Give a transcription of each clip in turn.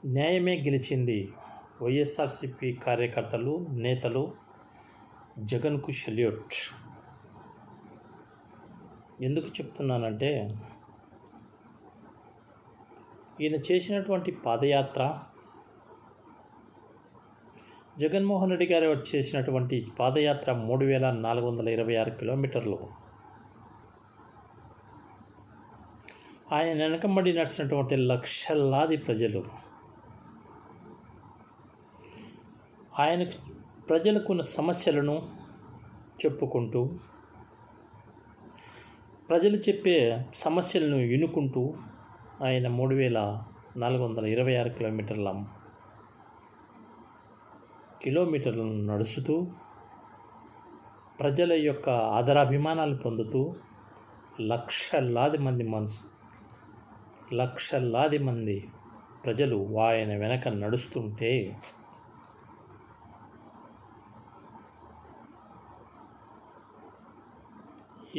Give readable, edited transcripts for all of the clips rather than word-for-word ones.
న్యాయమే గెలిచింది. వైఎస్ఆర్సీపీ కార్యకర్తలు, నేతలు జగన్కు సెల్యూట్. ఎందుకు చెప్తున్నానంటే, ఈయన చేసినటువంటి పాదయాత్ర, జగన్మోహన్ రెడ్డి గారు చేసినటువంటి పాదయాత్ర 3426 కిలోమీటర్లు. ఆయన వెనకబడి నడిచినటువంటి లక్షలాది ప్రజలు, ఆయనకు ప్రజలకున్న సమస్యలను చెప్పుకుంటూ, ప్రజలు చెప్పే సమస్యలను వినుకుంటూ ఆయన 3426 కిలోమీటర్లను నడుస్తూ ప్రజల యొక్క ఆదరాభిమానాలు పొందుతూ లక్షలాది మంది ప్రజలు ఆయన వెనక నడుస్తుంటే,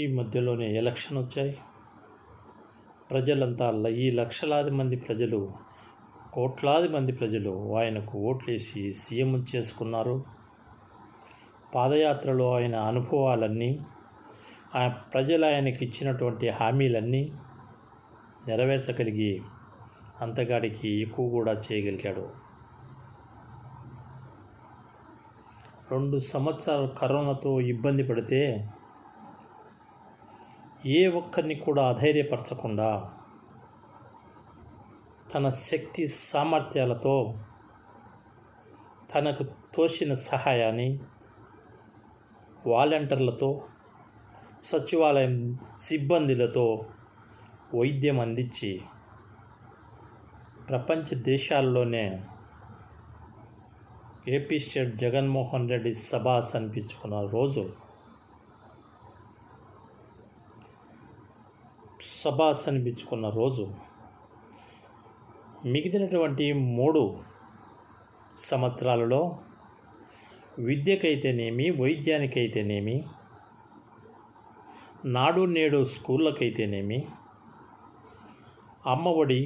ఈ మధ్యలోనే ఎలక్షన్ వచ్చాయి. ప్రజలంతా, ఈ లక్షలాది మంది ప్రజలు, కోట్లాది మంది ప్రజలు ఆయనకు ఓట్లేసి సీఎం చేసుకున్నారు. పాదయాత్రలో ఆయన అనుభవాలన్నీ, ఆ ప్రజలు ఆయనకి ఇచ్చినటువంటి హామీలన్నీ నెరవేర్చగలిగి అంతగాడికి ఎక్కువ కూడా చేయగలిగాడు. 2 సంవత్సరాలు కరోనాతో ఇబ్బంది పడితే ఏ ఒక్కరిని కూడా అధైర్యపరచకుండా తన శక్తి సామర్థ్యాలతో తనకు తోచిన సహాయాన్ని వాలంటీర్లతో, సచివాలయం సిబ్బందులతో వైద్యం అందించి ప్రపంచ దేశాల్లోనే ఏపీ స్టేట్ జగన్మోహన్ రెడ్డి సభాస్ అనిపించుకున్న రోజు, మిగిలినటువంటి 3 సంవత్సరాలలో విద్యకైతేనేమి, వైద్యానికైతేనేమి, నాడు నేడు స్కూళ్ళకైతేనేమి, అమ్మఒడి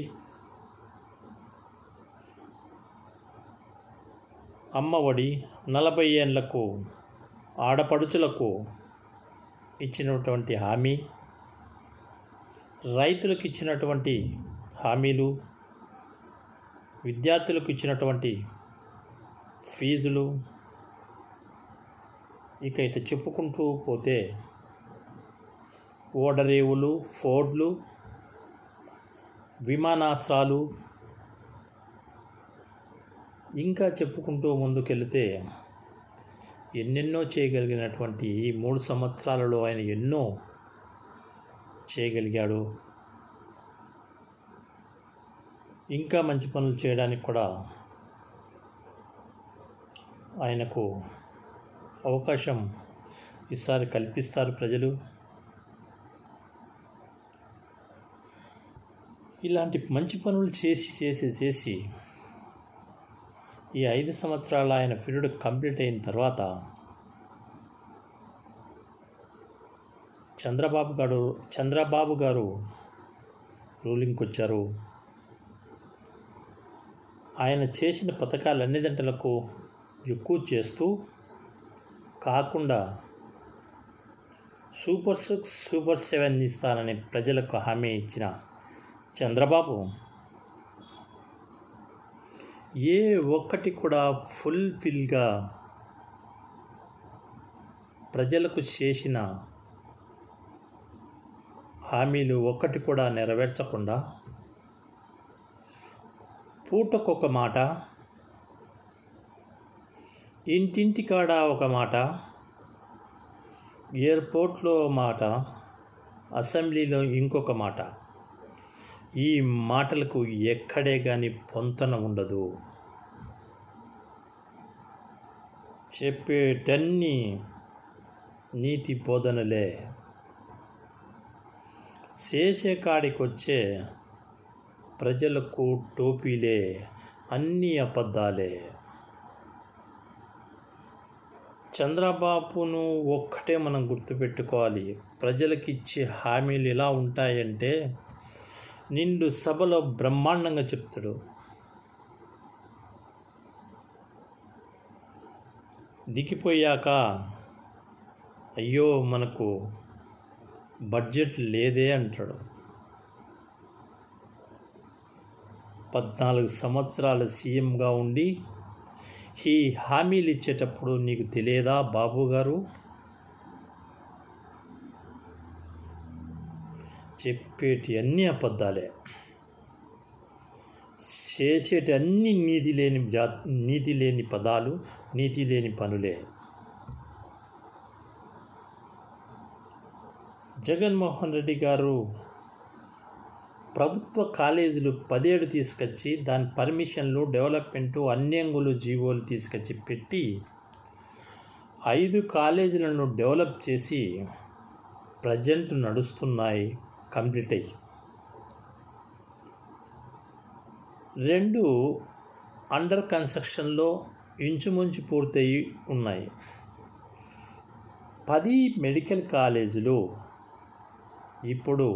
40 ఏళ్లకు ఆడపడుచులకు ఇచ్చినటువంటి హామీ, రైతులకు ఇచ్చినటువంటి హామీలు, విద్యార్థులకు ఇచ్చినటువంటి ఫీజులు, ఇక ఇటు చెప్పుకుంటూ పోతే ఓడరేవులు, ఫోర్డ్లు, విమానాశ్రాలు, ఇంకా చెప్పుకుంటూ ముందుకెళ్తే ఎన్నెన్నో చేయగలిగినటువంటి ఈ 3 సంవత్సరాలలో ఆయన ఎన్నో చేయగలిగాడు. ఇంకా మంచి పనులు చేయడానికి కూడా ఆయనకు అవకాశం ఈసారి కల్పిస్తారు ప్రజలు. ఇలాంటి మంచి పనులు చేసి ఈ 5 సంవత్సరాల ఆయన పీరియడ్ కంప్లీట్ అయిన తర్వాత చంద్రబాబు గారు రూలింగ్కి వచ్చారు. ఆయన చేసిన పథకాలన్నిదంటలకు ఎక్కువ చేస్తూ కాకుండా సూపర్ 6, సూపర్ 7 ఇస్తానని ప్రజలకు హామీ ఇచ్చిన చంద్రబాబు ఏ ఒక్కటి కూడా ఫుల్ఫిల్గా ప్రజలకు చేసిన హామీలు ఒక్కటి కూడా నెరవేర్చకుండా పూటకొక మాట, ఇంటింటికాడ ఒక మాట, ఎయిర్పోర్ట్లో మాట, అసెంబ్లీలో ఇంకొక మాట, ఈ మాటలకు ఎక్కడే కానీ పొంతన ఉండదు. చెప్పేటన్ని నీతి బోధనలే, చేసే కాడికొచ్చే ప్రజలకు టోపీలే, అన్నీ అబద్ధాలే. చంద్రబాబును ఒక్కటే మనం గుర్తుపెట్టుకోవాలి. ప్రజలకు ఇచ్చే హామీలు ఎలా ఉంటాయంటే, నిండు సభలో బ్రహ్మాండంగా చెప్తాడు. దిగిపోయాక అయ్యో మనకు బడ్జెట్ లేదే అంటాడు. 14 సంవత్సరాలు సీఎంగా ఉండి ఈ హామీలు ఇచ్చేటప్పుడు నీకు తెలియదా బాబు గారు? చెప్పేటి అన్నీ అబద్ధాలే, చేసేటి అన్ని నీతి లేని పదాలు, నీతి లేని పనులే. జగన్మోహన్ రెడ్డి గారు ప్రభుత్వ కాలేజీలు 17 తీసుకొచ్చి దాని పర్మిషన్లు, డెవలప్మెంటు, అన్యంగులు, జీవోలు తీసుకొచ్చి పెట్టి 5 కాలేజీలను డెవలప్ చేసి ప్రజెంట్ నడుస్తున్నాయి, కంప్లీట్ అయ్యి. 2 అండర్ కన్స్ట్రక్షన్లో ఇంచుమించు పూర్తయి ఉన్నాయి. 10 మెడికల్ కాలేజీలు ఇప్పుడు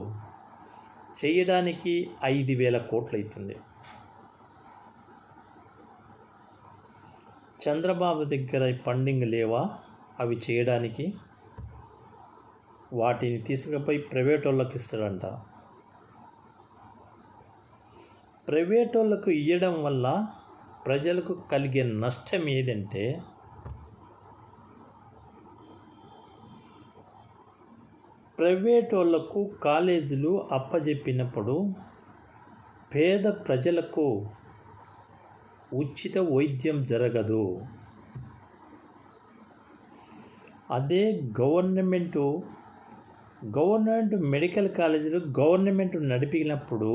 చేయడానికి 5,000 కోట్లు అవుతుంది. చంద్రబాబు దగ్గర ఫండింగ్ లేవా అవి చేయడానికి? వాటిని తీసుకుపోయి ప్రైవేట్ వాళ్ళకి ఇస్తాడంట. ప్రైవేట్ వాళ్ళకు ఇవ్వడం వల్ల ప్రజలకు కలిగే నష్టం ఏదంటే, ప్రైవేట్ వాళ్ళకు కాలేజీలు అప్పజెప్పినప్పుడు పేద ప్రజలకు ఉచిత వైద్యం జరగదు. అదే గవర్నమెంట్ మెడికల్ కాలేజీలు గవర్నమెంట్ నడిపినప్పుడు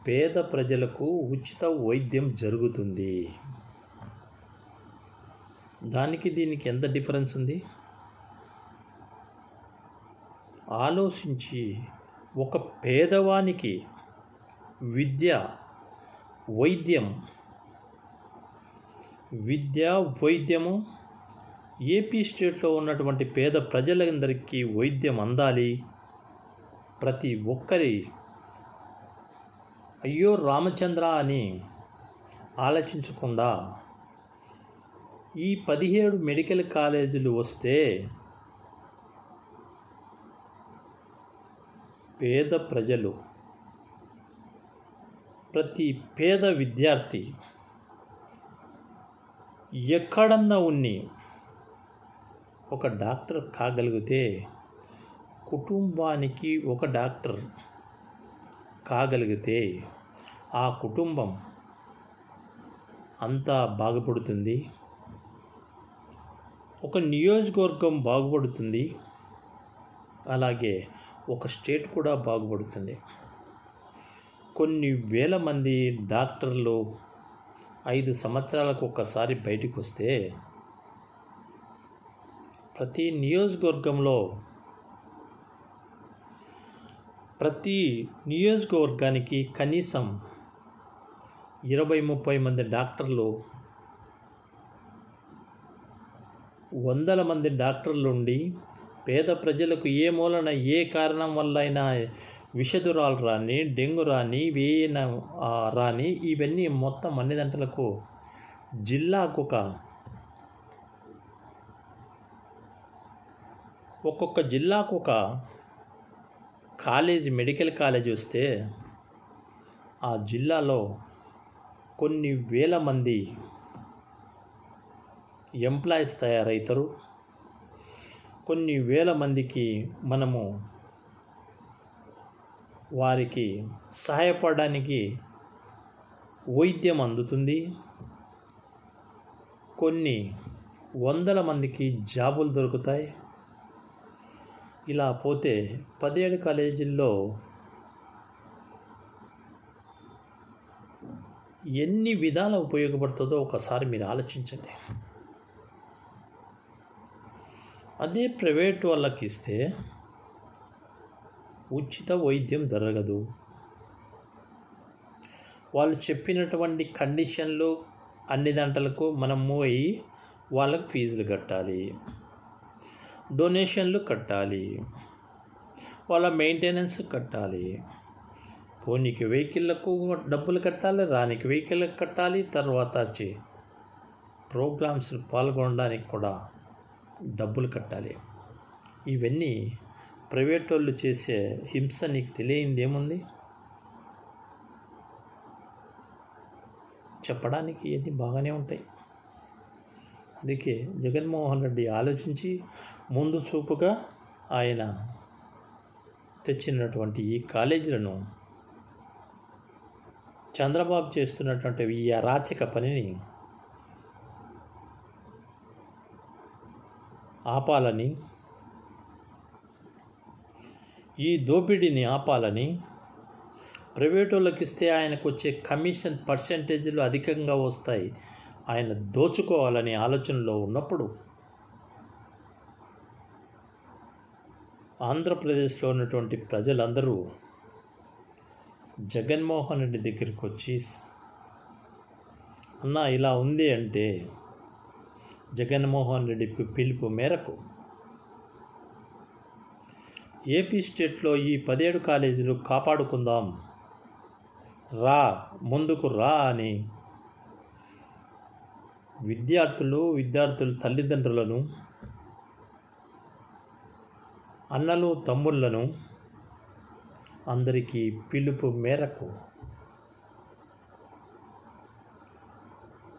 పేద ప్రజలకు ఉచిత వైద్యం జరుగుతుంది. దానికి దీనికి ఎంత డిఫరెన్స్ ఉంది? ఆలోచించి ఒక పేదవానికి విద్య వైద్యము ఏపీ స్టేట్లో ఉన్నటువంటి పేద ప్రజలందరికీ వైద్యం అందాలి. ప్రతి ఒక్కరి అయ్యో రామచంద్ర అని ఆలోచించకుండా ఈ 17 మెడికల్ కాలేజీలు వస్తే పేద ప్రజలు, ప్రతి పేద విద్యార్థి ఎక్కడన్నా ఉన్ని ఒక డాక్టర్ కాగలిగితే, కుటుంబానికి ఒక డాక్టర్ కాగలిగితే ఆ కుటుంబం అంతా బాగుపడుతుంది. ఒక నియోజకవర్గం బాగుపడుతుంది. అలాగే ఒక స్టేట్ కూడా బాగుపడుతుంది. కొన్ని వేల మంది డాక్టర్లు 5 సంవత్సరాలకు ఒకసారి బయటకు వస్తే ప్రతి నియోజకవర్గంలో ప్రతి నియోజకవర్గానికి కనీసం 20-30 మంది డాక్టర్లు, 100 మంది డాక్టర్లు ఉండి పేద ప్రజలకు ఏ మూలన ఏ కారణం వల్ల అయినా విషదురాలు రాని, డెంగ్యూ రాని, రాని, ఇవన్నీ మొత్తం అన్ని గంటలకు ఒక్కొక్క జిల్లాకు ఒక కాలేజీ, మెడికల్ కాలేజీ వస్తే ఆ జిల్లాలో కొన్ని వేల మంది ఎంప్లాయీస్ తయారవుతారు. కొన్ని వేల మందికి మనము వారికి సహాయపడడానికి వైద్యం అందుతుంది. కొన్ని వందల మందికి జాబులు దొరుకుతాయి. ఇలా పోతే 17 కాలేజీల్లో ఎన్ని విధాలు ఉపయోగపడుతుందో ఒకసారి మీరు ఆలోచించండి. అదే ప్రైవేట్ వాళ్ళకి ఇస్తే ఉచిత వైద్యం జరగదు. వాళ్ళు చెప్పినటువంటి కండిషన్లు అన్ని దాంట్లకు మనం పోయి వాళ్ళకు ఫీజులు కట్టాలి, డొనేషన్లు కట్టాలి, వాళ్ళ మెయింటెనెన్స్ కట్టాలి, పోనీకి వెహికల్లకు డబ్బులు కట్టాలి, రానికి వెహికల్కి కట్టాలి, తర్వాత ప్రోగ్రామ్స్ పాల్గొనడానికి కూడా డబ్బులు కట్టాలి. ఇవన్నీ ప్రైవేట్ వాళ్ళు చేసే హింస నీకు తెలియంది ఏముంది? చెప్పడానికి ఇవన్నీ బాగానే ఉంటాయి. అందుకే జగన్మోహన్ రెడ్డి ఆలోచించి ముందు చూపుగా ఆయన తెచ్చినటువంటి ఈ కాలేజీలను చంద్రబాబు చేస్తున్నటువంటి ఈ అరాచక పనిని ఆపాలని, ఈ దోపిడీని ఆపాలని, ప్రైవేట్ వాళ్ళకి ఇస్తే ఆయనకు వచ్చే కమిషన్ పర్సెంటేజీలు అధికంగా వస్తాయి, ఆయన దోచుకోవాలని ఆలోచనలో ఉన్నప్పుడు ఆంధ్రప్రదేశ్లో ఉన్నటువంటి ప్రజలందరూ జగన్మోహన్ రెడ్డి దగ్గరికి వచ్చి, అన్న ఇలా ఉంది అంటే జగన్మోహన్ రెడ్డి పిలుపు మేరకు ఏపీ స్టేట్లో ఈ 17 కాలేజీలు కాపాడుకుందాం, రా ముందుకు రా అని విద్యార్థుల తల్లిదండ్రులను, అన్నలు తమ్ముళ్లను అందరికీ పిలుపు మేరకు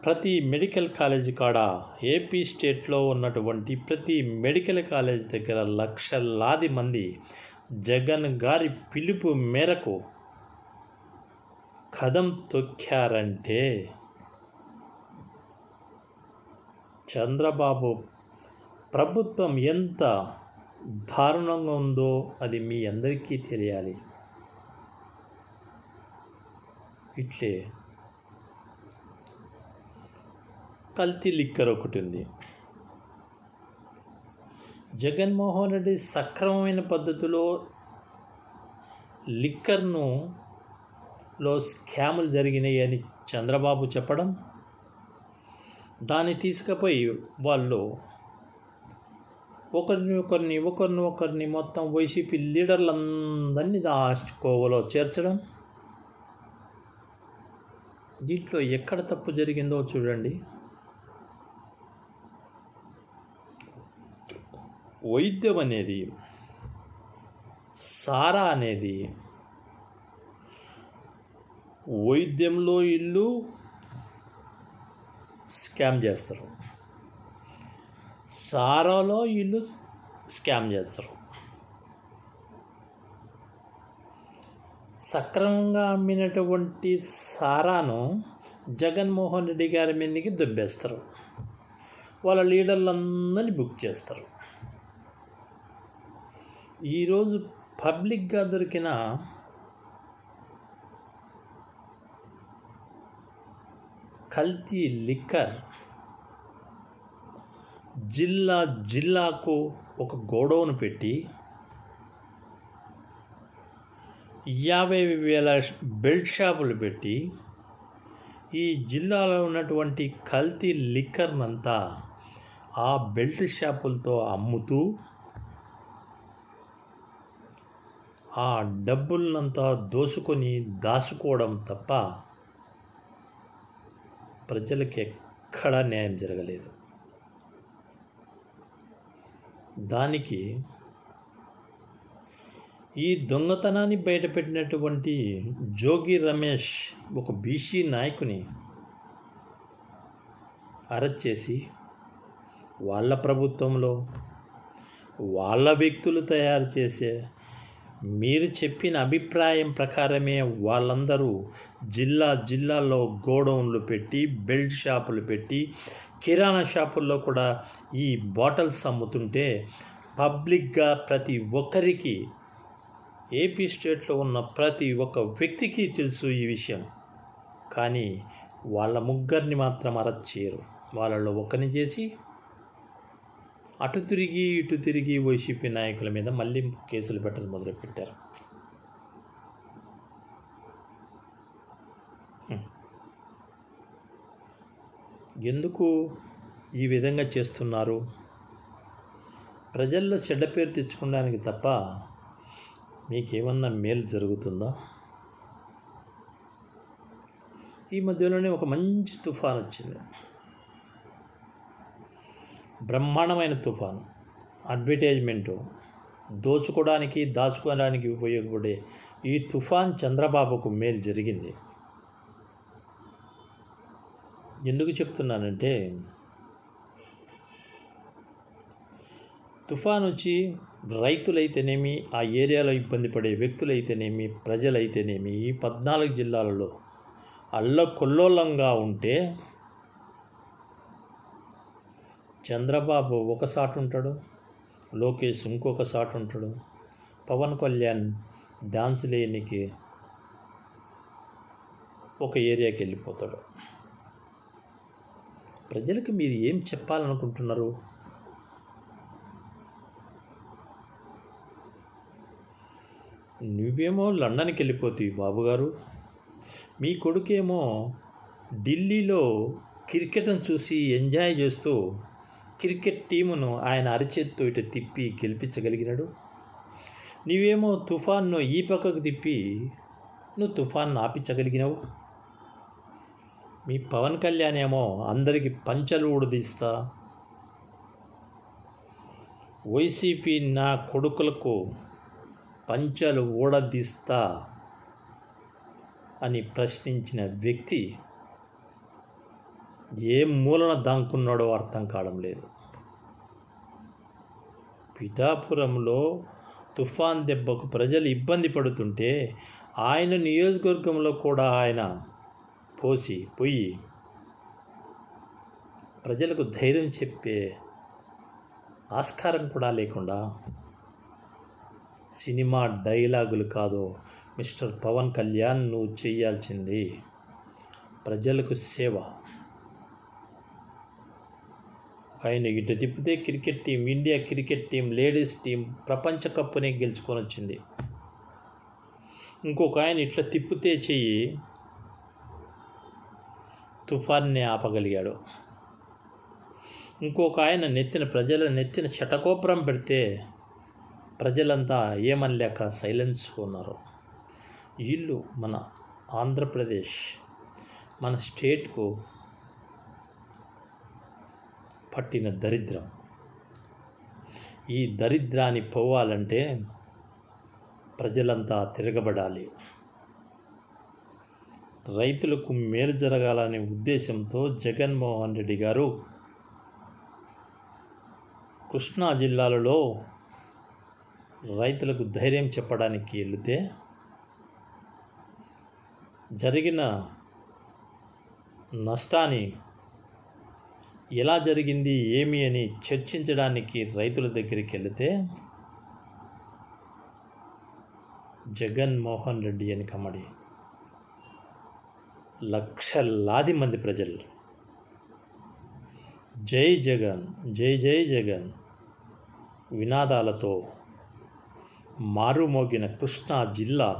ప్రతి మెడికల్ కాలేజీ కాడ, ఏపీ స్టేట్లో ఉన్నటువంటి ప్రతి మెడికల్ కాలేజీ దగ్గర లక్షలాది మంది జగన్ గారి పిలుపు మేరకు కదం తొక్కారంటే చంద్రబాబు ప్రభుత్వం ఎంత దారుణంగా ఉందో అది మీ అందరికీ తెలియాలి. ఇట్లే కల్తీ లిక్కర్ ఒకటి ఉంది. జగన్మోహన్ రెడ్డి సక్రమమైన పద్ధతిలో లిక్కర్లో స్కాములు జరిగినాయి అని చంద్రబాబు చెప్పడం, దాన్ని తీసుకుపోయి వాళ్ళు ఒకరిని మొత్తం వైసీపీ లీడర్లందరినీ కోవలో చేర్చడం, దీంట్లో ఎక్కడ తప్పు జరిగిందో చూడండి. వైద్యం అనేది, సారా అనేది, వైద్యంలో ఇల్లు స్కామ్ చేస్తారు, సారాలో ఇల్లు స్కామ్ చేస్తారు. సక్రమంగా అమ్మినటువంటి సారాను జగన్మోహన్ రెడ్డి గారి మీదకి దొబ్బేస్తారు, వాళ్ళ లీడర్లందరినీ బుక్ చేస్తారు. ఈరోజు పబ్లిక్గా దొరికిన కల్తీ లిక్కర్ జిల్లాకు ఒక గోడౌన్ పెట్టి 50,000 బెల్ట్ షాపులు పెట్టి ఈ జిల్లాలో ఉన్నటువంటి కల్తీ లిక్కర్నంతా ఆ బెల్ట్ షాపులతో అమ్ముతూ ఆ డబ్బులనంతా దాచుకోవడం తప్ప ప్రజలకు ఎక్కడా న్యాయం జరగలేదు. దానికి ఈ దొంగతనాన్ని బయటపెట్టినటువంటి జోగి రమేష్ ఒక బీసీ నాయకుని అరెస్ట్ చేసి వాళ్ళ ప్రభుత్వంలో వాళ్ళ వ్యక్తులు తయారు చేసే మీరు చెప్పిన అభిప్రాయం ప్రకారమే వాళ్ళందరూ జిల్లాల్లో గోడౌన్లు పెట్టి, బెల్ట్ షాపులు పెట్టి, కిరాణా షాపుల్లో కూడా ఈ బాటిల్స్ అమ్ముతుంటే పబ్లిక్గా ప్రతి ఒక్కరికి, ఏపీ స్టేట్లో ఉన్న ప్రతి ఒక్క వ్యక్తికి తెలుసు ఈ విషయం. కానీ వాళ్ళ ముగ్గురిని మాత్రం అరెస్ట్ చేయరు. వాళ్ళలో ఒకరిని చేసి అటు తిరిగి ఇటు తిరిగి వైసీపీ నాయకుల మీద మళ్ళీ కేసులు పెట్టడం మొదలుపెట్టారు. ఎందుకు ఈ విధంగా చేస్తున్నారు? ప్రజల్లో చెడ్డ పేరు తెచ్చుకోవడానికి తప్ప మీకేమన్నా మేలు జరుగుతుందా? ఈ మధ్యలోనే ఒక మంచి తుఫాన్ వచ్చింది. బ్రహ్మాండమైన తుఫాను, అడ్వర్టైజ్మెంటు, దోచుకోవడానికి దాచుకోవడానికి ఉపయోగపడే ఈ తుఫాన్ చంద్రబాబుకు మేలు జరిగింది. ఎందుకు చెప్తున్నానంటే, తుఫాన్ వచ్చి రైతులైతేనేమి, ఆ ఏరియాలో ఇబ్బంది పడే వ్యక్తులైతేనేమి, ప్రజలైతేనేమి ఈ 14 జిల్లాలలో అల్లకొల్లోలంగా ఉంటే చంద్రబాబు ఒక సాటు ఉంటాడు, లోకేష్ ఇంకొక సాటు ఉంటాడు, పవన్ కళ్యాణ్ డాన్స్ లేనికి ఒక ఏరియాకి వెళ్ళిపోతాడు. ప్రజలకు మీరు ఏం చెప్పాలనుకుంటున్నారు? నువ్వేమో లండన్కి వెళ్ళిపోతావు బాబుగారు, మీ కొడుకేమో ఢిల్లీలో క్రికెట్ను చూసి ఎంజాయ్ చేస్తూ క్రికెట్ టీమును ఆయన అరిచేత్తో ఇటు తిప్పి గెలిపించగలిగినాడు. నీవేమో తుఫాన్ను ఈ పక్కకు తిప్పి నువ్వు తుఫాన్ను ఆపించగలిగినావు. మీ పవన్ కళ్యాణ్ ఏమో అందరికీ పంచలు ఊడదీస్తా, వైసీపీ నా కొడుకులకు పంచలు ఊడదీస్తా అని ప్రశ్నించిన వ్యక్తి ఏ మూలన దాక్కున్నాడో అర్థం కావడం లేదు. పిఠాపురంలో తుఫాన్ దెబ్బకు ప్రజలు ఇబ్బంది పడుతుంటే ఆయన నియోజకవర్గంలో కూడా ఆయన పోయి ప్రజలకు ధైర్యం చెప్పే ఆస్కారం కూడా లేకుండా సినిమా డైలాగులు కాదు మిస్టర్ పవన్ కళ్యాణ్, నువ్వు చేయాల్సింది ప్రజలకు సేవ. ఆయన ఇటు తిప్పితే cricket team, India cricket team, ladies team ప్రపంచ కప్పునే గెలుచుకొని వచ్చింది. ఇంకొక ఆయన ఇట్లా తిప్పితే చెయ్యి తుఫాన్ని ఆపగలిగాడు. ఇంకొక ఆయన ప్రజల నెత్తిన చటకోపరం పెడితే ప్రజలంతా ఏమనలేక సైలెన్స్ ఉన్నారు. వీళ్ళు మన ఆంధ్రప్రదేశ్, మన స్టేట్కు పట్టిన దరిద్రం. ఈ దరిద్రాన్ని పోవాలంటే ప్రజలంతా తిరగబడాలి. రైతులకు మేలు జరగాలనే ఉద్దేశంతో జగన్మోహన్ రెడ్డి గారు కృష్ణా జిల్లాలలో రైతులకు ధైర్యం చెప్పడానికి వెళితే జరిగిన నష్టాన్ని ఎలా జరిగింది ఏమి అని చర్చించడానికి రైతుల దగ్గరికి వెళితే జగన్మోహన్ రెడ్డి అని కమ్మడి లక్షలాది మంది ప్రజలు జై జగన్, జై జై జగన్ వినాదాలతో మారుమోగిన కృష్ణా జిల్లా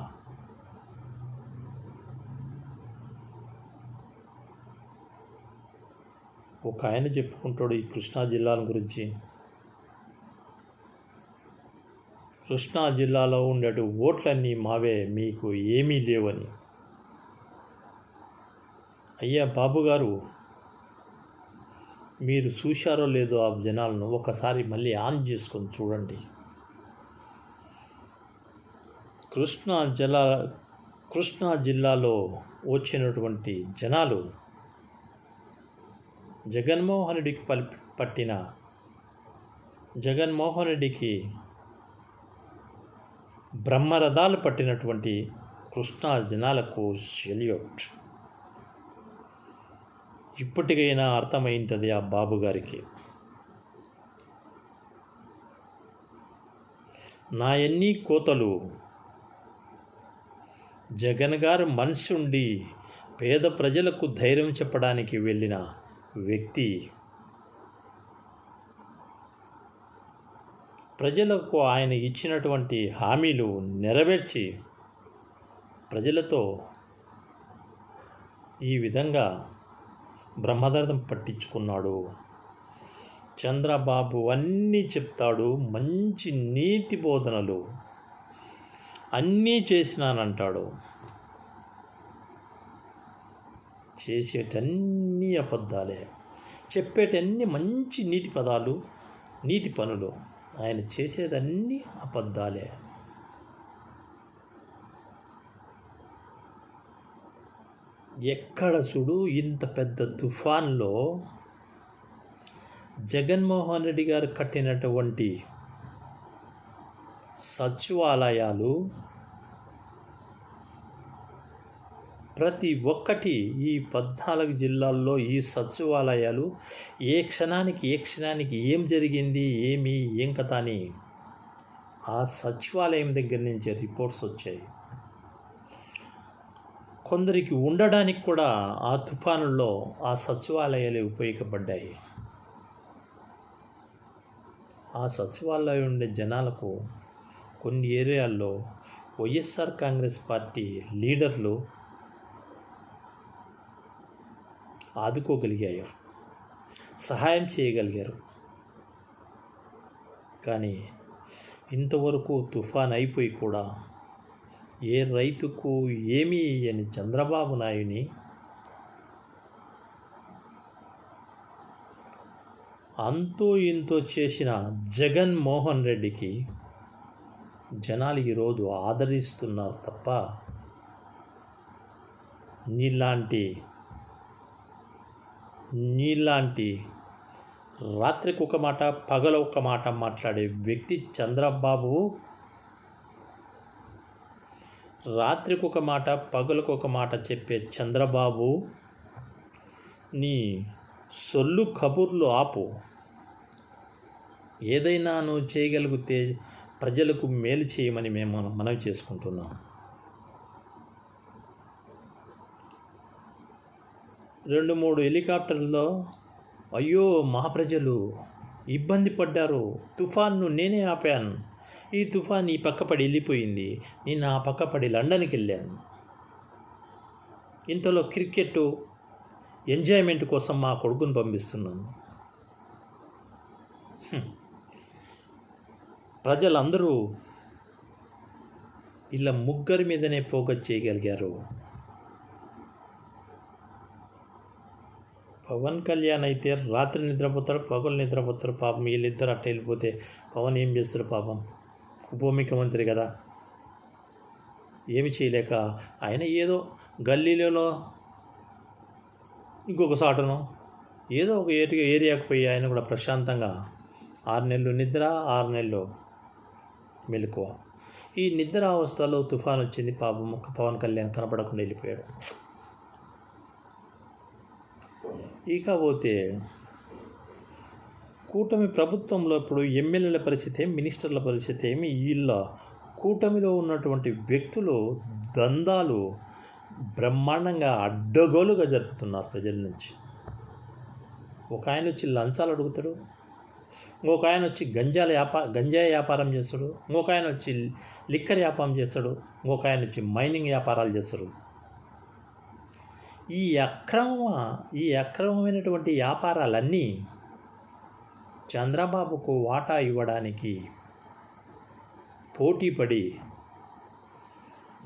ఒక ఆయన చెప్పుకుంటాడు ఈ కృష్ణా జిల్లా గురించి. కృష్ణా జిల్లాలో ఉండే ఓట్లన్నీ మావే, మీకు ఏమీ లేవని. అయ్యా బాబుగారు, మీరు చూశారో లేదో ఆ జనాలను ఒకసారి మళ్ళీ ఆన్ చేసుకొని చూడండి. కృష్ణా జిల్లాలో వచ్చినటువంటి జనాలు జగన్మోహన్ రెడ్డికి బ్రహ్మరథాలు పట్టినటువంటి కృష్ణా జనాలకు సెల్యూట్. ఇప్పటికైనా అర్థమైంటుంది ఆ బాబు గారికి. నా ఎన్ని కోతలు జగన్ గారు మనసు ఉండి పేద ప్రజలకు ధైర్యం చెప్పడానికి వెళ్ళిన వ్యక్తి ప్రజలకు ఆయన ఇచ్చినటువంటి హామీలు నెరవేర్చి ప్రజలతో ఈ విధంగా బ్రహ్మరథం పట్టించుకున్నాడు. చంద్రబాబు అన్నీ చెప్తాడు, మంచి నీతి బోధనలు అన్నీ చేసినానంటాడు. చేసేటన్నీ అబద్ధాలే. చెప్పేటన్ని మంచి నీతి పదాలు, నీతి పనులు. ఆయన చేసేదన్నీ అబద్ధాలే. ఎక్కడ చూడు ఇంత పెద్ద తుఫాన్లో జగన్మోహన్ రెడ్డి గారు కట్టినటువంటి సచివాలయాలు ప్రతి ఒక్కటి ఈ 14 జిల్లాల్లో ఈ సచివాలయాలు ఏ క్షణానికి ఏం జరిగింది, ఏం కథ అని ఆ సచివాలయం దగ్గర నుంచి రిపోర్ట్స్ వచ్చాయి. కొందరికి ఉండడానికి కూడా ఆ తుఫానుల్లో ఆ సచివాలయాలు ఉపయోగపడ్డాయి. ఆ సచివాలయం ఉండే జనాలకు కొన్ని ఏరియాల్లో వైఎస్ఆర్ కాంగ్రెస్ పార్టీ లీడర్లు ఆదుకోగలిగారు, సహాయం చేయగలిగారు. కానీ ఇంతవరకు తుఫాన్ అయిపోయి కూడా ఏ రైతుకు ఏమీ అని చంద్రబాబు నాయుడిని అంతో ఇంతో చేసిన జగన్మోహన్ రెడ్డికి జనాలు ఈరోజు ఆదరిస్తున్నారు తప్ప నీలాంటి రాత్రికి ఒక మాట పగల ఒక మాట మాట్లాడే వ్యక్తి చంద్రబాబు. రాత్రికి ఒక మాట పగలకు ఒక మాట చెప్పే చంద్రబాబు, నీ సొల్లు కబుర్లు ఆపు. ఏదైనా నువ్వు చేయగలిగితే ప్రజలకు మేలు చేయమని మేము మనవి చేసుకుంటున్నాం. 2-3 హెలికాప్టర్లో అయ్యో మా ప్రజలు ఇబ్బంది పడ్డారు, తుఫాన్ను నేనే ఆపాను, ఈ తుఫాన్ ఈ పక్కపడి వెళ్ళిపోయింది, నేను ఆ పక్కపడి లండన్కి వెళ్ళాను, ఇంతలో క్రికెట్ ఎంజాయ్మెంట్ కోసం మా కొడుకుని పంపిస్తున్నాను. ప్రజలందరూ ఇలా ముగ్గురి మీదనే ఫోకస్ చేయగలిగారు. పవన్ కళ్యాణ్ అయితే రాత్రి నిద్రపోతాడు, పగలు నిద్రపోతాడు. పాపం వీళ్ళిద్దరు అట్ట వెళ్ళిపోతే పవన్ ఏం చేస్తాడు? పాపం ఉప ముఖ్యమంత్రి కదా, ఏమి చేయలేక ఆయన ఏదో గల్లీలో ఇంకొక సాటును ఏదో ఒక ఏరియాకు పోయి ఆయన కూడా ప్రశాంతంగా 6 నెలలు నిద్ర, 6 నెలలు మెలకువ. ఈ నిద్ర అవస్థలో తుఫాన్ వచ్చింది, పాపం పవన్ కళ్యాణ్ కనపడకుండా వెళ్ళిపోయాడు. ఇకపోతే కూటమి ప్రభుత్వంలో ఇప్పుడు ఎమ్మెల్యేల పరిస్థితి ఏమి, మినిస్టర్ల పరిస్థితి ఏమి, వీళ్ళ కూటమిలో ఉన్నటువంటి వ్యక్తులు దందాలు బ్రహ్మాండంగా అడ్డగోలుగా జరుపుతున్నారు ప్రజల నుంచి. ఒక ఆయన వచ్చి లంచాలు అడుగుతాడు, ఇంకొక ఆయన వచ్చి గంజాయి వ్యాపారం చేస్తాడు, ఇంకొక ఆయన వచ్చి లిక్కర్ వ్యాపారం చేస్తాడు, ఇంకొక ఆయన వచ్చి మైనింగ్ వ్యాపారాలు చేస్తాడు. ఈ అక్రమమైనటువంటి వ్యాపారాలన్నీ చంద్రబాబుకు వాటా ఇవ్వడానికి పోటీపడి,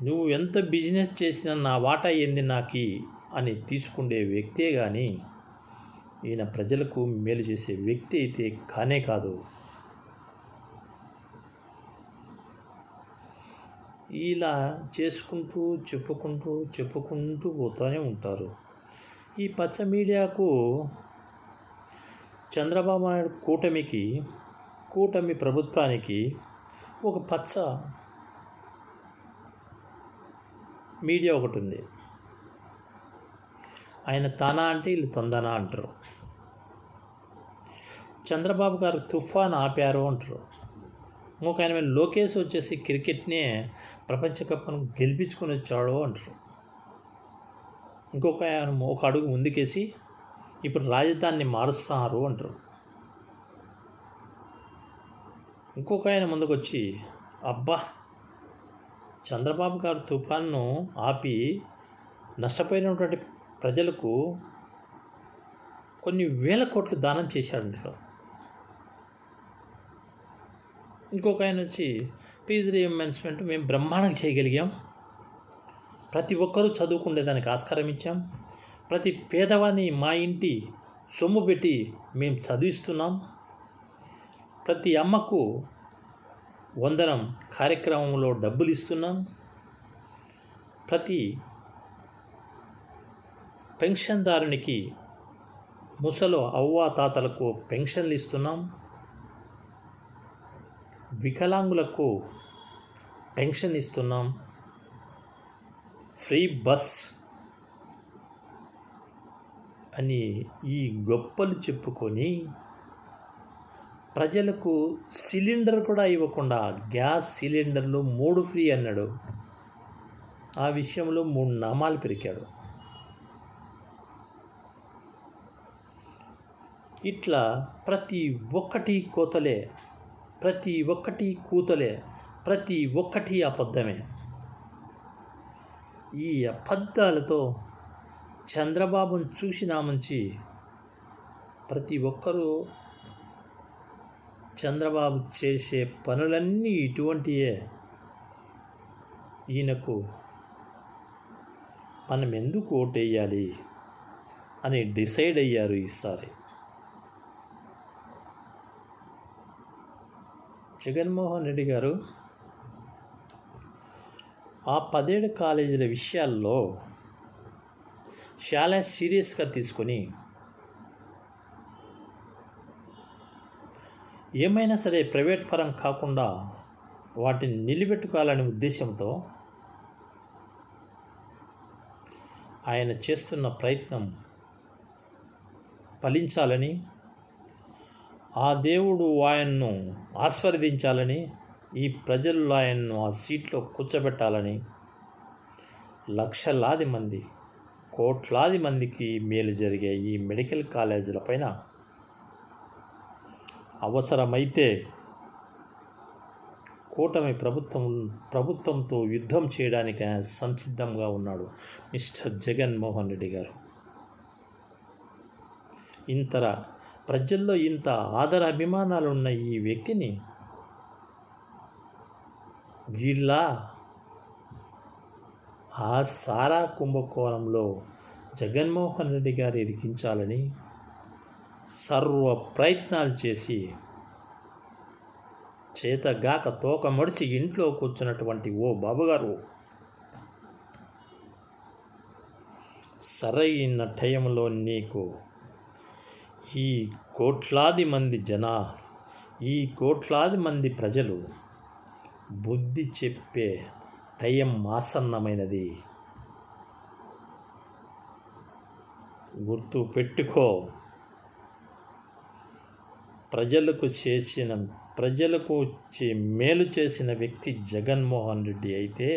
నువ్వు ఎంత బిజినెస్ చేసినా నా వాటా ఏంది నాకి అని తీసుకునే వ్యక్తే కానీ ఈయన ప్రజలకు మేలు చేసే వ్యక్తి అయితే కానే కాదు. ఇలా చేసుకుంటూ చెప్పుకుంటూ పోతూనే ఉంటారు. ఈ పచ్చ మీడియాకు చంద్రబాబు నాయుడు కూటమి ప్రభుత్వానికి ఒక పచ్చ మీడియా ఒకటి ఉంది. ఆయన తానా అంటే వీళ్ళు తందనా అంటారు. చంద్రబాబు గారు తుఫాన్ ఆపారు అంటారు. ఇంకొక ఆయన లోకేష్ వచ్చేసి క్రికెట్నే ప్రపంచ కప్ను గెలిపించుకొని వచ్చాడు అంటారు. ఇంకొక ఆయన ఒక అడుగు ముందుకేసి ఇప్పుడు రాజధానిని మారుస్తున్నారు అంటారు. ఇంకొక ఆయన ముందుకొచ్చి అబ్బా చంద్రబాబు గారు తుఫాన్ను ఆపి నష్టపోయినటువంటి ప్రజలకు కొన్ని వేల కోట్లు దానం చేశాడంటారు. ఇంకొక ఆయన వచ్చి ఫీజు రీఎంబర్స్మెంట్ మేము బ్రహ్మాండంగా చేయగలిగాం, ప్రతి ఒక్కరూ చదువుకునేదానికి ఆస్కారం ఇచ్చాం, ప్రతి పేదవాడిని మా ఇంటి సొమ్ము పెట్టి మేము చదివిస్తున్నాం. ప్రతి అమ్మకు వందనం కార్యక్రమంలో డబ్బులు ఇస్తున్నాం. ప్రతి పెన్షన్దారునికి ముసలు అవ్వాతాతలకు పెన్షన్లు ఇస్తున్నాం. వికలాంగులకు పెన్షన్ ఇస్తున్నాం. ఫ్రీ బస్ అని ఈ గొప్పలు చెప్పుకొని ప్రజలకు సిలిండర్ కూడా ఇవ్వకుండా గ్యాస్ సిలిండర్లు 3 ఫ్రీ అన్నాడు. ఆ విషయంలో 3 నామాలు పెరికాడు. ఇట్లా ప్రతి ఒక్కటి కోతలే, ప్రతి ఒక్కటి కూతలే, ప్రతి ఒక్కటి అబద్ధమే. ఈ అబద్ధాలతో చంద్రబాబును చూసినామంచి ప్రతి ఒక్కరూ చంద్రబాబు చేసే పనులన్నీ ఇటువంటివే. ఈయనకు మనం ఎందుకు ఓటేయాలి అని డిసైడ్ అయ్యారు ఈసారి. జగన్మోహన్ రెడ్డి గారు ఆ 17 కాలేజీల విషయాల్లో చాలా సీరియస్గా తీసుకొని ఏమైనా సరే ప్రైవేట్ పరం కాకుండా వాటిని నిలబెట్టుకోవాలనే ఉద్దేశంతో ఆయన చేస్తున్న ప్రయత్నం ఫలించాలని, ఆ దేవుడు ఆయన్ను ఆశీర్వదించాలని, ఈ ప్రజలు ఆయన్ను ఆ సీట్లో కూర్చోబెట్టాలని లక్షలాది మంది, కోట్లాది మందికి మేలు జరిగే ఈ మెడికల్ కాలేజీల పైన అవసరమైతే కూటమి ప్రభుత్వంతో యుద్ధం చేయడానికి ఆయన సంసిద్ధంగా ఉన్నాడు మిస్టర్ జగన్మోహన్ రెడ్డి గారు. ప్రజల్లో ఇంత ఆదర అభిమానాలు ఉన్న ఈ వ్యక్తిని వీళ్ళ ఆ సారా కుంభకోణంలో జగన్మోహన్ రెడ్డి గారు ఇరికించాలని సర్వ ప్రయత్నాలు చేసి చేతగాక తోక మడిచి ఇంట్లో కూర్చున్నటువంటి ఓ బాబుగారు సరైన టైంలో నీకు ఈ కోట్లాది మంది ప్రజలు బుద్ధి చెప్పే టైం ఆసన్నమైనది. గుర్తు పెట్టుకో. ప్రజలకు మేలు చేసిన వ్యక్తి జగన్మోహన్ రెడ్డి అయితే,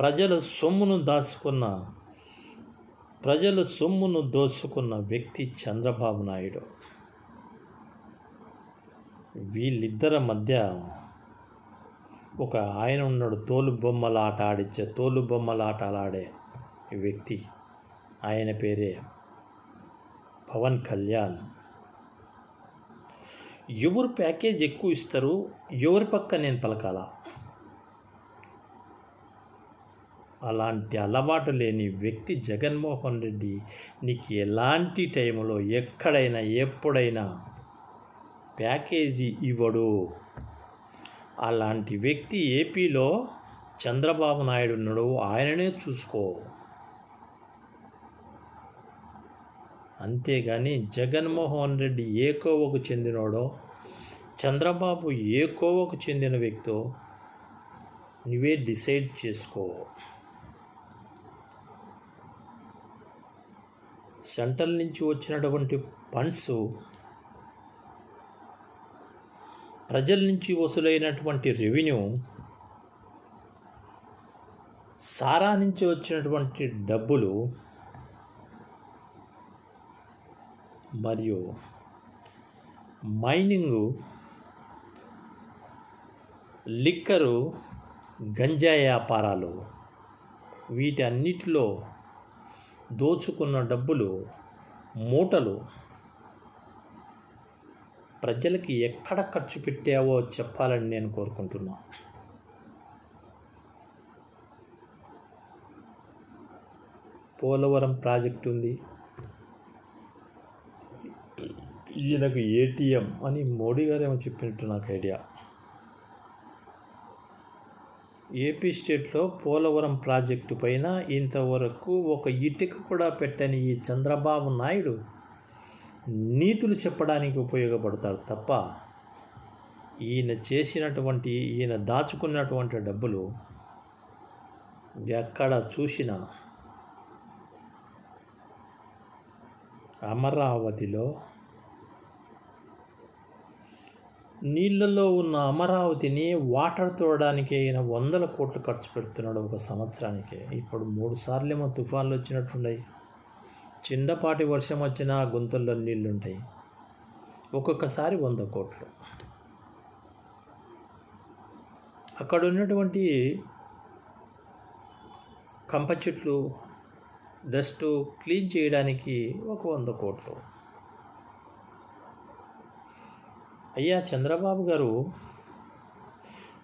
ప్రజల సొమ్మును దోసుకున్న వ్యక్తి చంద్రబాబు నాయుడు. వీళ్ళిద్దరి మధ్య ఒక ఆయన ఉన్నాడు, తోలుబొమ్మలాటలాడే వ్యక్తి. ఆయన పేరే పవన్ కళ్యాణ్. ఎవరు ప్యాకేజ్ ఎక్కువ ఇస్తారు, ఎవరి పక్క నేను పలకాల, అలాంటి అలవాటు లేని వ్యక్తి జగన్మోహన్ రెడ్డి నీకు ఎలాంటి టైంలో ఎక్కడైనా ఎప్పుడైనా ప్యాకేజీ ఇవ్వడు. అలాంటి వ్యక్తి ఏపీలో చంద్రబాబు నాయుడు ఉన్నాడు, ఆయననే చూసుకో. అంతేగాని జగన్మోహన్ రెడ్డి ఏ కోవకు చెందినోడో, చంద్రబాబు ఏ కోవకు చెందిన వ్యక్తో నువ్వే డిసైడ్ చేసుకో. సెంట్రల్ నుంచి వచ్చినటువంటి ఫండ్స్, ప్రజల నుంచి వసూలైనటువంటి రెవెన్యూ, సారా నుంచి వచ్చినటువంటి డబ్బులు మరియు మైనింగు, లిక్కరు, గంజాయి వ్యాపారాలు, వీటన్నిటిలో దోచుకున్న డబ్బులు మూటలు ప్రజలకి ఎక్కడ ఖర్చు పెట్టావో చెప్పాలని నేను కోరుకుంటున్నా. పోలవరం ప్రాజెక్టు ఉంది, ఈయనకు ఏటీఎం అని మోడీ గారు ఏమో చెప్పినట్టు నాకు ఐడియా. ఏపీ స్టేట్లో పోలవరం ప్రాజెక్టు పైన ఇంతవరకు ఒక ఇటుక కూడా పెట్టని ఈ చంద్రబాబు నాయుడు నీతులు చెప్పడానికి ఉపయోగపడతాడు తప్ప ఈయన దాచుకున్నటువంటి డబ్బులు ఎక్కడ చూసినా అమరావతిలో నీళ్ళల్లో ఉన్న అమరావతిని వాటర్ తోడడానికి ఆయన 100 కోట్లు ఖర్చు పెడుతున్నాడు ఒక సంవత్సరానికి. ఇప్పుడు 3 సార్లేమో తుఫాన్లు వచ్చినట్టున్నాయి. చిన్నపాటి వర్షం వచ్చినా గుంతల్లో నీళ్లుంటాయి. ఒక్కొక్కసారి 100 కోట్లు. అక్కడ ఉన్నటువంటి కంప చెట్లు డస్ట్ క్లీన్ చేయడానికి ఒక 100 కోట్లు. అయ్యా చంద్రబాబు గారు,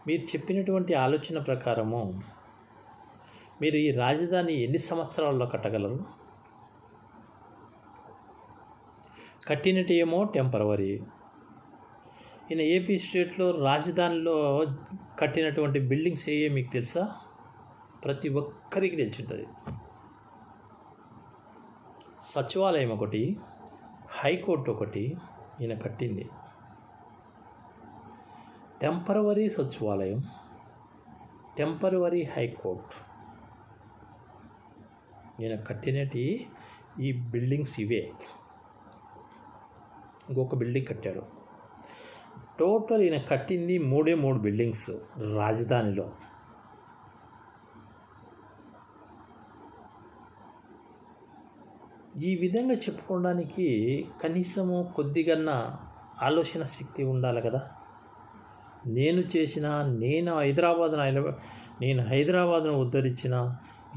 మీరు చెప్పినటువంటి ఆలోచన ప్రకారము మీరు ఈ రాజధాని ఎన్ని సంవత్సరాల్లో కట్టగలరు? కట్టినట్టు ఏమో టెంపరవరీ. ఈయన ఏపీ స్టేట్లో రాజధానిలో కట్టినటువంటి బిల్డింగ్స్ ఏయో మీకు తెలుసా? ప్రతి ఒక్కరికి తెలిసి ఉంటుంది. సచివాలయం ఒకటి, హైకోర్టు ఒకటి ఈయన కట్టింది. టెంపరవరీ సచివాలయం, టెంపరవరీ హైకోర్టు ఈయన కట్టినటి ఈ బిల్డింగ్స్ ఇవే. ఇంకొక బిల్డింగ్ కట్టాడు. టోటల్ ఈయన కట్టింది 3 బిల్డింగ్స్ రాజధానిలో. ఈ విధంగా చెప్పుకోవడానికి కనీసము కొద్దిగా ఆలోచన శక్తి ఉండాలి కదా. నేను హైదరాబాద్ను ఉద్ధరించిన,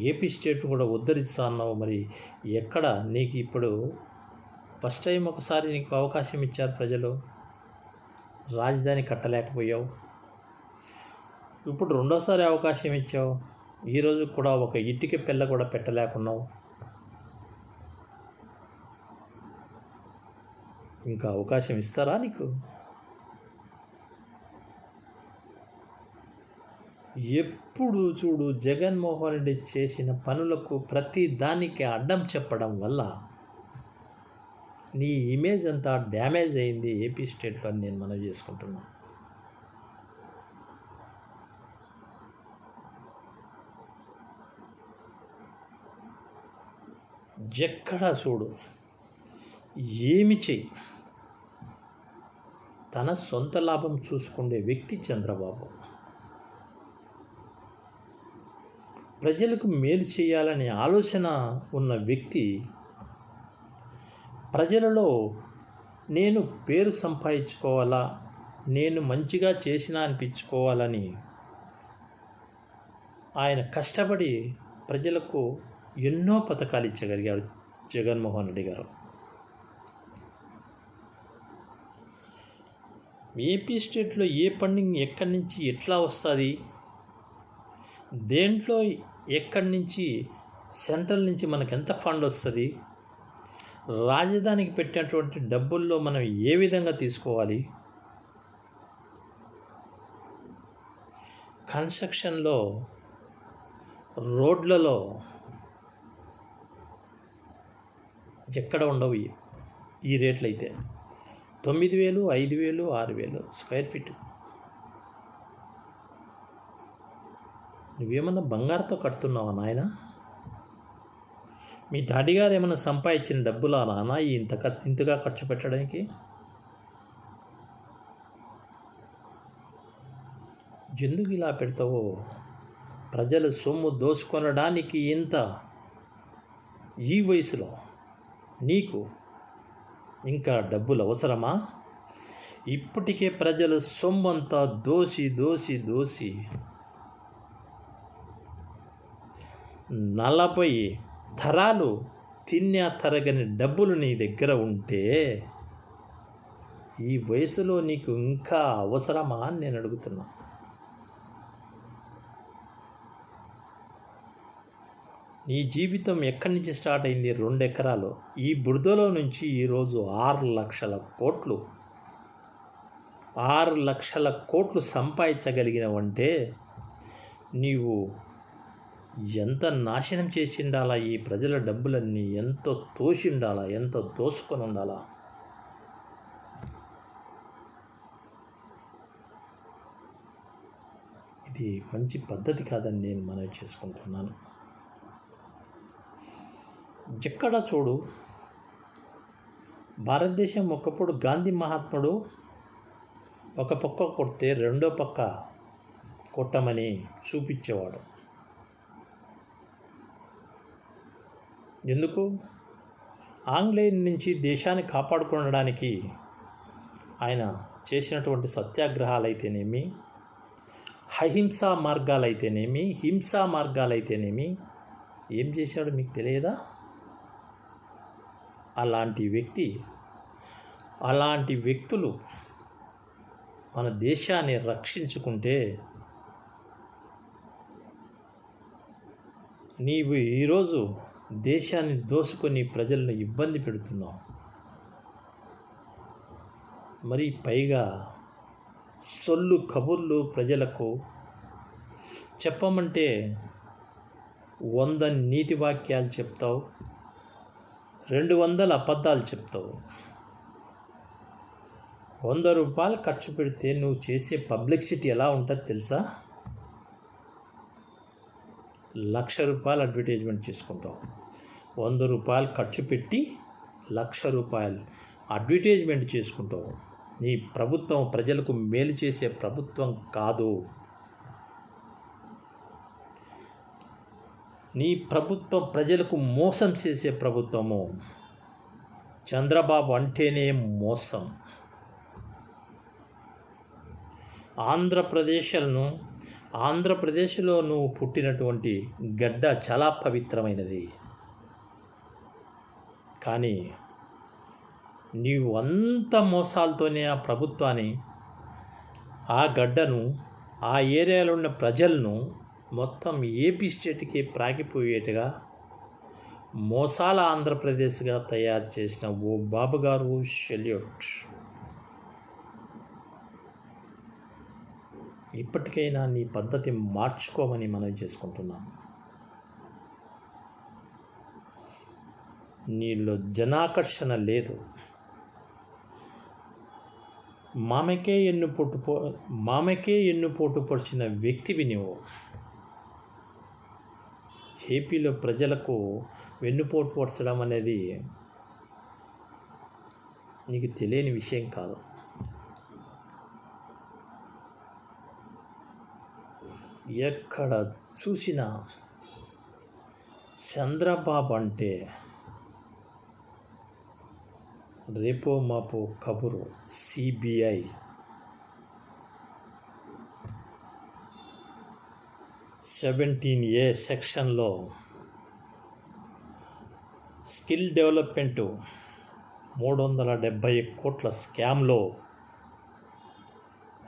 ఏపీ స్టేట్ను కూడా ఉద్ధరిస్తా అన్నావు. మరి ఎక్కడ నీకు ఇప్పుడు ఫస్ట్ టైం ఒకసారి నీకు అవకాశం ఇచ్చారు ప్రజలు, రాజధాని కట్టలేకపోయావు. ఇప్పుడు రెండోసారి అవకాశం ఇచ్చావు, ఈరోజు కూడా ఒక ఇటుక పిల్ల కూడా పెట్టలేకున్నావు. ఇంకా అవకాశం ఇస్తారా నీకు? ఎప్పుడు చూడు జగన్మోహన్ రెడ్డి చేసిన పనులకు ప్రతి దానికి అడ్డం చెప్పడం వల్ల నీ ఇమేజ్ అంతా డ్యామేజ్ అయింది ఏపీ స్టేట్లో అని నేను మనవి చేసుకుంటున్నాను. ఎక్కడా చూడు ఏమి చెయ్యి, తన సొంత లాభం చూసుకునే వ్యక్తి చంద్రబాబు. ప్రజలకు మేలు చేయాలనే ఆలోచన ఉన్న వ్యక్తి ప్రజలలో నేను పేరు సంపాదించుకోవాలా, నేను మంచిగా చేసినా అనిపించుకోవాలని ఆయన కష్టపడి ప్రజలకు ఎన్నో పథకాలు ఇచ్చగలిగాడు జగన్మోహన్ రెడ్డి గారు. ఏపీ స్టేట్లో ఏ ఫండింగ్ ఎక్కడి నుంచి ఎట్లా వస్తుంది, దేంట్లో ఎక్కడి నుంచి సెంట్రల్ నుంచి మనకు ఎంత ఫండ్ వస్తుంది, రాజధానికి పెట్టినటువంటి డబ్బుల్లో మనం ఏ విధంగా తీసుకోవాలి, కన్స్ట్రక్షన్లో రోడ్లలో ఎక్కడ ఉండవు ఈ రేట్లు అయితే 9,000, 5,000, 6,000 స్క్వేర్ ఫీట్. నువ్వేమన్నా బంగారుతో కడుతున్నావా నాయన? మీ డాడీ గారు ఏమన్నా సంపాదించిన డబ్బులా నాన్న ఇంతగా ఖర్చు పెట్టడానికి? ఎందుకు ఇలా పెడతావో? ప్రజలు సొమ్ము దోచుకొనడానికి ఇంత ఈ వయసులో నీకు ఇంకా డబ్బులు అవసరమా? ఇప్పటికే ప్రజల సొమ్మంతా దోసి 40 తరాలు తిన్నా తరగని డబ్బులు నీ దగ్గర ఉంటే ఈ వయసులో నీకు ఇంకా అవసరమా అని నేను అడుగుతున్నా. నీ జీవితం ఎక్కడి నుంచి స్టార్ట్ అయింది? 2 ఎకరాలు. ఈ బురదలో నుంచి ఈరోజు 6 లక్షల కోట్లు 6 లక్షల కోట్లు సంపాదించగలిగినవంటే నీవు ఎంత నాశనం చేసి ఉండాలా? ఈ ప్రజల డబ్బులన్నీ ఎంతో తోసి ఉండాలా? ఎంత దోసుకొని ఉండాలా? ఇది మంచి పద్ధతి కాదని నేను మనవి చేసుకుంటున్నాను. ఎక్కడ చూడు, భారతదేశం ఒకప్పుడు గాంధీ మహాత్ముడు ఒక పక్క కొడితే రెండో పక్క కొట్టమని చూపించేవాడు. ఎందుకు? ఆంగ్లేయుల నుంచి దేశాన్ని కాపాడుకోవడానికి ఆయన చేసినటువంటి సత్యాగ్రహాలైతేనేమి, అహింసా మార్గాలైతేనేమి, హింసా మార్గాలైతేనేమి ఏం చేశాడు మీకు తెలియదా? అలాంటి వ్యక్తులు మన దేశాన్ని రక్షించుకుంటే నీవు ఈరోజు దేశాన్ని దోసుకొని ప్రజలను ఇబ్బంది పెడుతున్నావు. మరి పైగా సొల్లు కబుర్లు ప్రజలకు చెప్పమంటే 100 నీతి వాక్యాలు చెప్తావు, 200 అబద్ధాలు చెప్తావు. 100 రూపాయలు ఖర్చు పెడితే నువ్వు చేసే పబ్లిసిటీ ఎలా ఉంటుందో తెలుసా? 1,00,000 రూపాయలు అడ్వర్టైజ్మెంట్ చేసుకుంటావు. 100 రూపాయలు ఖర్చు పెట్టి 1,00,000 రూపాయలు అడ్వర్టైజ్మెంట్ చేసుకుంటావు. నీ ప్రభుత్వం ప్రజలకు మేలు చేసే ప్రభుత్వం కాదు. నీ ప్రభుత్వం ప్రజలకు మోసం చేసే ప్రభుత్వము. చంద్రబాబు అంటేనే మోసం. ఆంధ్రప్రదేశ్లో నువ్వు పుట్టినటువంటి గడ్డ చాలా పవిత్రమైనది. కానీ నీవు అంత మోసాలతోనే ఆ ప్రభుత్వాన్ని, ఆ గడ్డను, ఆ ఏరియాలో ఉన్న ప్రజలను మొత్తం ఏపీ స్టేట్కి ప్రాగిపోయేట్టుగా మోసాల ఆంధ్రప్రదేశ్గా తయారు చేసిన ఓ బాబు గారు సెల్యూట్. ఇప్పటికైనా నీ పద్ధతి మార్చుకోమని మనవి చేసుకుంటున్నాం. నీలో జనాకర్షణ లేదు. మామకే ఎన్నుపోటు పొడిచిన వ్యక్తివి నువ్వు. ఏపీలో ప్రజలకు వెన్నుపోటు పొడచడం అనేది నీకు తెలియని విషయం కాదు. ఎక్కడ చూసినా చంద్రబాబు అంటే రేపో మాపో కబురు. సిబిఐ, (17A) సెక్షన్లో స్కిల్ డెవలప్మెంటు 370 కోట్ల స్కామ్లో,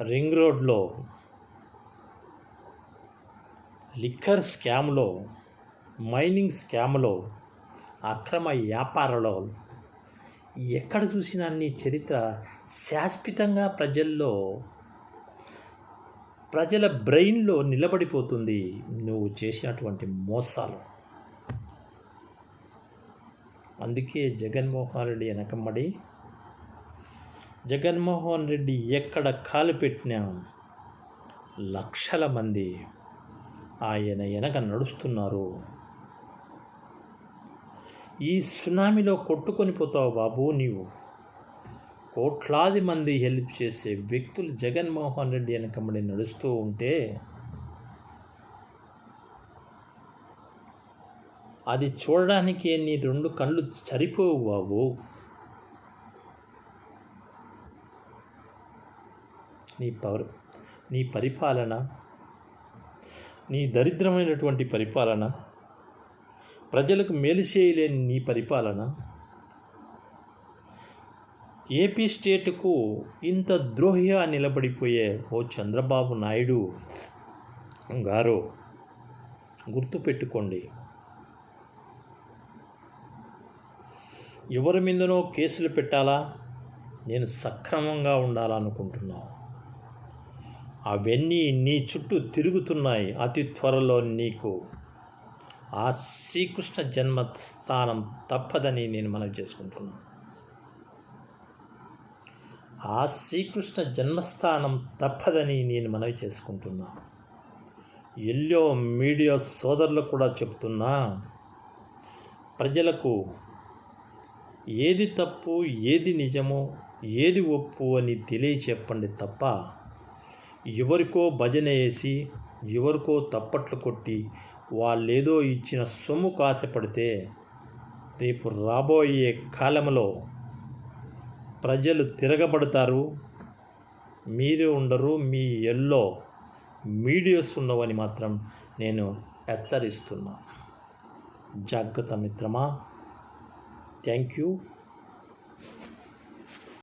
రింగ్ రోడ్లో లిక్కర్ స్కామ్లో, మైనింగ్ స్కామ్లో, అక్రమ వ్యాపారంలో ఎక్కడ చూసినా నీ చరిత్ర శాశ్వతంగా ప్రజల బ్రెయిన్లో నిలబడిపోతుంది. నువ్వు చేసినటువంటి మోసాలు. అందుకే జగన్మోహన్ రెడ్డి వెనకమ్మడి, జగన్మోహన్ రెడ్డి ఎక్కడ కాలు పెట్టినా లక్షల మంది ఆయన వెనక నడుస్తున్నారు. ఈ సునామీలో కొట్టుకొని పోతావు బాబు నీవు. కోట్లాది మంది హెల్ప్ చేసే వ్యక్తులు జగన్మోహన్ రెడ్డి వెనకమ్మడి నడుస్తూ ఉంటే అది చూడడానికే నీ 2 కళ్ళు సరిపోవు బాబు. నీ పరిపాలన, నీ దరిద్రమైనటువంటి పరిపాలన, ప్రజలకు మేలు చేయలేని నీ పరిపాలన, ఏపీ స్టేటుకు ఇంత ద్రోహిగా నిలబడిపోయే ఓ చంద్రబాబు నాయుడు గారు గుర్తుపెట్టుకోండి. ఎవరి మీదనో కేసులు పెట్టాలా, నేను సక్రమంగా ఉండాలనుకుంటున్నావు. అవన్నీ నీ చుట్టూ తిరుగుతున్నాయి. అతి త్వరలో నీకు ఆ శ్రీకృష్ణ జన్మస్థానం తప్పదని నేను మనవి చేసుకుంటున్నాను. ఆ శ్రీకృష్ణ జన్మస్థానం తప్పదని నేను మనవి చేసుకుంటున్నా. ఎల్లో మీడియా సోదరులకు కూడా చెప్తున్నా, ప్రజలకు ఏది తప్పు, ఏది నిజమో, ఏది ఒప్పు అని తెలియచెప్పండి తప్ప ఎవరికో భజన వేసి ఎవరికో తప్పట్లు కొట్టి వాళ్ళేదో ఇచ్చిన సొమ్ము కాశపడితే రేపు రాబోయే కాలంలో ప్రజలు తిరగబడతారు. మీరే ఉండరు, మీ ఎల్లో మీడియాస్ ఉండవని మాత్రం నేను హెచ్చరిస్తున్నా. జాగ్రత్త మిత్రమా. Thank you.